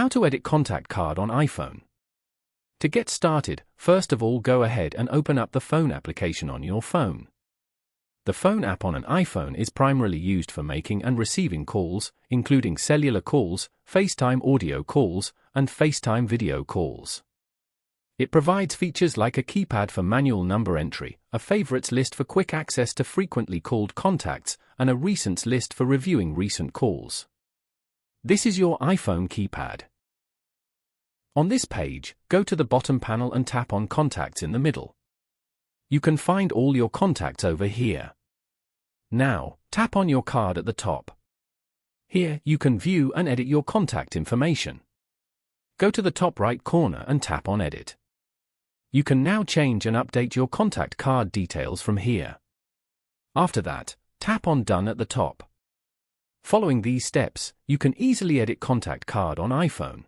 How to edit contact card on iPhone. To get started, first of all go ahead and open up the phone application on your phone. The phone app on an iPhone is primarily used for making and receiving calls, including cellular calls, FaceTime audio calls, and FaceTime video calls. It provides features like a keypad for manual number entry, a favorites list for quick access to frequently called contacts, and a recents list for reviewing recent calls. This is your iPhone keypad. On this page, go to the bottom panel and tap on Contacts in the middle. You can find all your contacts over here. Now, tap on your card at the top. Here, you can view and edit your contact information. Go to the top right corner and tap on Edit. You can now change and update your contact card details from here. After that, tap on Done at the top. Following these steps, you can easily edit contact card on iPhone.